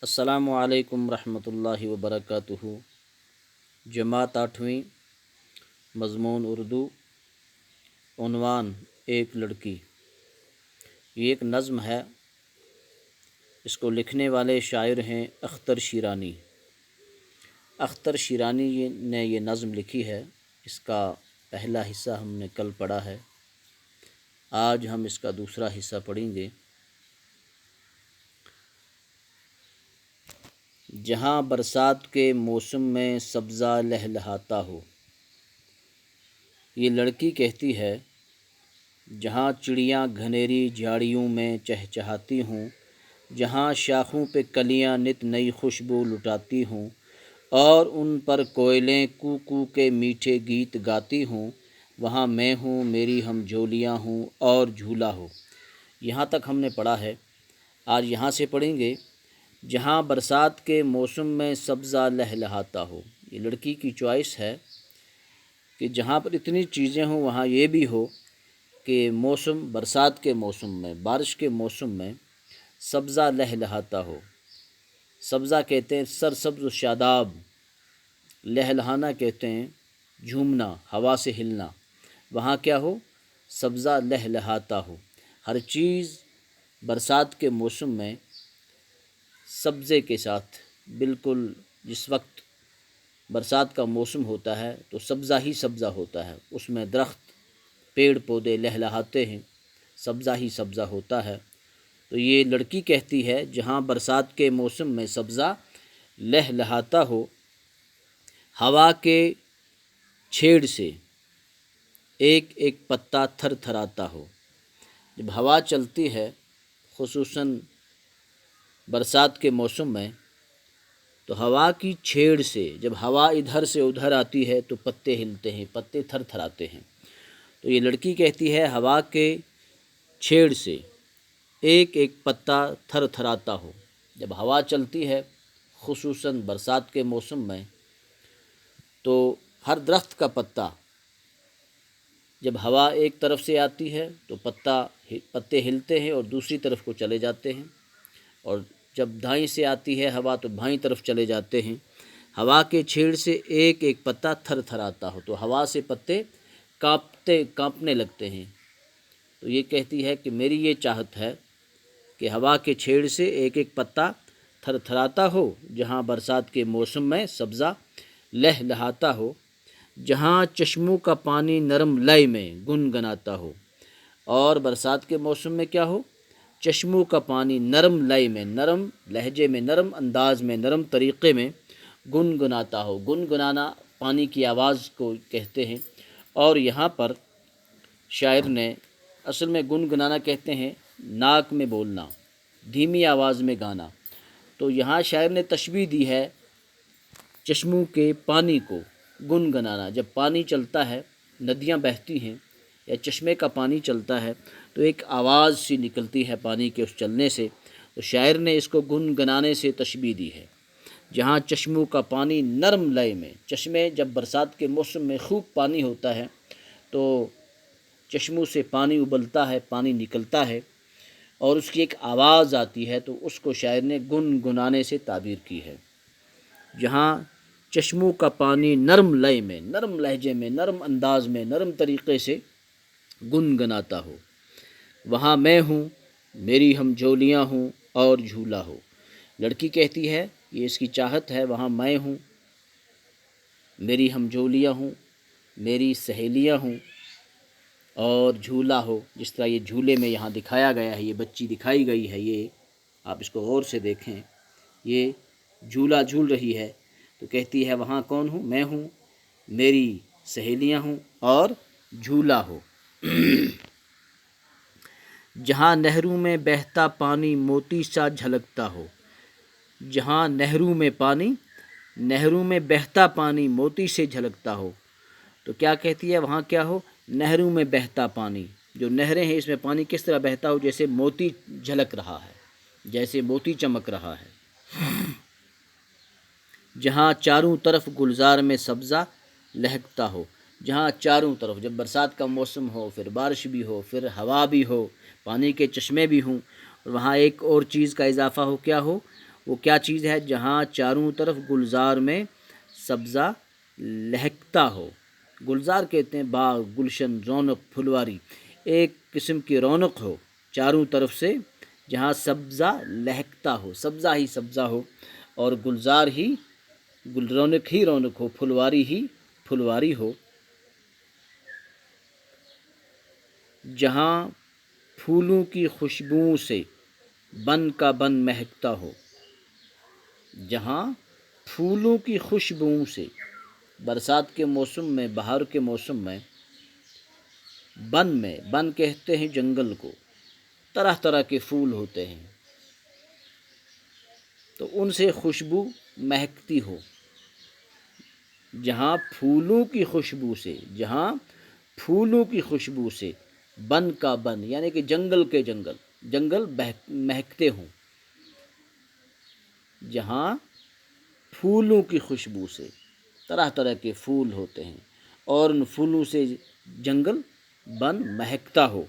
السلام علیکم ورحمۃ اللہ وبرکاتہ۔ جماعت 8ویں، مضمون اردو، عنوان ایک لڑکی۔ یہ ایک نظم ہے، اس کو لکھنے والے شاعر ہیں اختر شیرانی۔ اختر شیرانی نے یہ نظم لکھی ہے۔ اس کا پہلا حصہ ہم نے کل پڑھا ہے، آج ہم اس کا دوسرا حصہ پڑھیں گے۔ جہاں برسات کے موسم میں سبزہ لہلہاتا ہو۔ یہ لڑکی کہتی ہے، جہاں چڑیاں گھنیری جھاڑیوں میں چہچہاتی ہوں، جہاں شاخوں پہ کلیاں نت نئی خوشبو لٹاتی ہوں، اور ان پر کوئلیں کو کو کے میٹھے گیت گاتی ہوں، وہاں میں ہوں، میری ہم جولیاں ہوں اور جھولا ہو۔ یہاں تک ہم نے پڑھا ہے، آج یہاں سے پڑھیں گے۔ جہاں برسات کے موسم میں سبزہ لہلہاتا ہو۔ یہ لڑکی کی چوائس ہے کہ جہاں پر اتنی چیزیں ہوں وہاں یہ بھی ہو کہ برسات کے موسم میں، بارش کے موسم میں سبزہ لہلہاتا ہو۔ سبزہ کہتے ہیں سرسبز و شاداب، لہلہانا کہتے ہیں جھومنا، ہوا سے ہلنا۔ وہاں کیا ہو؟ سبزہ لہلہاتا ہو۔ ہر چیز برسات کے موسم میں سبزے کے ساتھ، بالکل جس وقت برسات کا موسم ہوتا ہے تو سبزہ ہی سبزہ ہوتا ہے، اس میں درخت پیڑ پودے لہلہاتے ہیں، سبزہ ہی سبزہ ہوتا ہے۔ تو یہ لڑکی کہتی ہے، جہاں برسات کے موسم میں سبزہ لہلہاتا ہو، ہوا کے چھیڑ سے ایک ایک پتا تھر تھراتا ہو۔ جب ہوا چلتی ہے، خصوصاً برسات کے موسم میں، تو ہوا کی چھیڑ سے جب ہوا ادھر سے ادھر آتی ہے تو پتے ہلتے ہیں، پتے تھر تھراتے ہیں۔ تو یہ لڑکی کہتی ہے، ہوا کے چھیڑ سے ایک ایک پتا تھر تھراتا ہو۔ جب ہوا چلتی ہے، خصوصاً برسات کے موسم میں، تو ہر درخت کا پتا، جب ہوا ایک طرف سے آتی ہے تو پتے ہلتے ہیں اور دوسری طرف کو چلے جاتے ہیں، اور جب دائیں سے آتی ہے ہوا تو بائیں طرف چلے جاتے ہیں۔ ہوا کے چھیڑ سے ایک ایک پتا تھر تھراتا ہو، تو ہوا سے پتے کانپنے لگتے ہیں۔ تو یہ کہتی ہے کہ میری یہ چاہت ہے کہ ہوا کے چھیڑ سے ایک ایک پتا تھر تھراتا ہو، جہاں برسات کے موسم میں سبزہ لہلہاتا ہو، جہاں چشموں کا پانی نرم لے میں گنگناتا ہو۔ اور برسات کے موسم میں کیا ہو؟ چشموں کا پانی نرم لے میں، نرم لہجے میں، نرم انداز میں، نرم طریقے میں گنگناتا ہو۔ گنگنانا پانی کی آواز کو کہتے ہیں، اور یہاں پر شاعر نے اصل میں گنگنانا کہتے ہیں ناک میں بولنا، دھیمی آواز میں گانا۔ تو یہاں شاعر نے تشبیہ دی ہے چشموں کے پانی کو گنگنانا۔ جب پانی چلتا ہے، ندیاں بہتی ہیں یا چشمے کا پانی چلتا ہے تو ایک آواز سی نکلتی ہے پانی کے اس چلنے سے، تو شاعر نے اس کو گنگنانے سے تشبیہ دی ہے۔ جہاں چشموں کا پانی نرم لے میں، چشمے جب برسات کے موسم میں خوب پانی ہوتا ہے تو چشموں سے پانی ابلتا ہے، پانی نکلتا ہے اور اس کی ایک آواز آتی ہے، تو اس کو شاعر نے گنگنانے سے تعبیر کی ہے۔ جہاں چشموں کا پانی نرم لے میں، نرم لہجے میں، نرم انداز میں، نرم طریقے سے گنگناتا ہو، وہاں میں ہوں، میری ہم جولیاں ہوں اور جھولا ہو۔ لڑکی کہتی ہے، یہ اس کی چاہت ہے، وہاں میں ہوں، میری ہم جولیاں ہوں، میری سہیلیاں ہوں اور جھولا ہو۔ جس طرح یہ جھولے میں یہاں دکھایا گیا ہے، یہ بچی دکھائی گئی ہے، یہ آپ اس کو غور سے دیکھیں، یہ جھولا جھول رہی ہے، تو کہتی ہے وہاں کون ہوں؟ میں ہوں، میری سہیلیاں ہوں اور جھولا ہو۔ جہاں نہروں میں بہتا پانی موتی سا جھلکتا ہو۔ جہاں نہروں میں بہتا پانی موتی سے جھلکتا ہو، تو کیا کہتی ہے؟ وہاں کیا ہو؟ نہروں میں بہتا پانی، جو نہریں ہیں اس میں پانی کس طرح بہتا ہو؟ جیسے موتی جھلک رہا ہے، جیسے موتی چمک رہا ہے۔ جہاں چاروں طرف گلزار میں سبزہ لہکتا ہو۔ جہاں چاروں طرف، جب برسات کا موسم ہو، پھر بارش بھی ہو، پھر ہوا بھی ہو، پانی کے چشمے بھی ہوں، اور وہاں ایک اور چیز کا اضافہ ہو، کیا ہو؟ وہ کیا چیز ہے؟ جہاں چاروں طرف گلزار میں سبزہ لہکتا ہو۔ گلزار کہتے ہیں باغ، گلشن، رونق، پھلواری، ایک قسم کی رونق ہو چاروں طرف سے، جہاں سبزہ لہکتا ہو، سبزہ ہی سبزہ ہو، اور گلزار ہی رونق ہی رونق ہو، پھلواری ہی پھلواری ہو، جہاں پھولوں کی خوشبوؤں سے بن کا بن مہکتا ہو، جہاں پھولوں کی خوشبوؤں سے، برسات کے موسم میں، بہار کے موسم میں، بن کہتے ہیں جنگل کو، طرح طرح کے پھول ہوتے ہیں، تو ان سے خوشبو مہکتی ہو، جہاں پھولوں کی خوشبو سے، جہاں پھولوں کی خوشبو سے بن کا بن، یعنی کہ جنگل کے جنگل مہکتے ہوں، جہاں پھولوں کی خوشبو سے، طرح طرح کے پھول ہوتے ہیں اور ان پھولوں سے جنگل بن مہکتا ہو،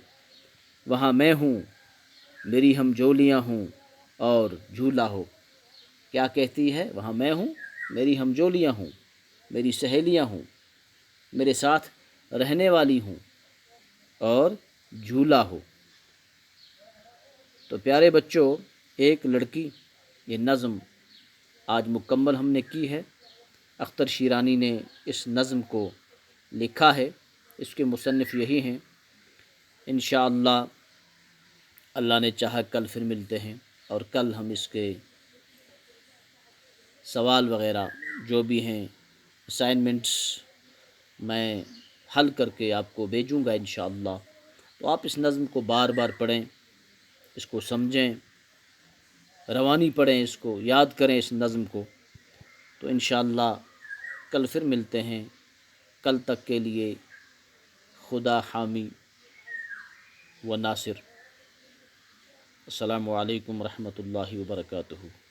وہاں میں ہوں، میری ہم جولیاں ہوں اور جھولا ہو۔ کیا کہتی ہے؟ وہاں میں ہوں، میری ہم جولیاں ہوں، میری سہیلیاں ہوں، میرے ساتھ رہنے والی ہوں اور جھولا ہو۔ تو پیارے بچوں، ایک لڑکی، یہ نظم آج مکمل ہم نے کی ہے۔ اختر شیرانی نے اس نظم کو لکھا ہے، اس کے مصنف یہی ہیں۔ انشاءاللہ اللہ نے چاہا کل پھر ملتے ہیں، اور کل ہم اس کے سوال وغیرہ جو بھی ہیں، اسائنمنٹس میں حل کر کے آپ کو بھیجوں گا انشاءاللہ۔ تو آپ اس نظم کو بار بار پڑھیں، اس کو سمجھیں، روانی پڑھیں، اس کو یاد کریں اس نظم کو، تو انشاءاللہ کل پھر ملتے ہیں۔ کل تک کے لیے خدا حامی و ناصر۔ السلام علیکم ورحمۃ اللہ وبرکاتہ۔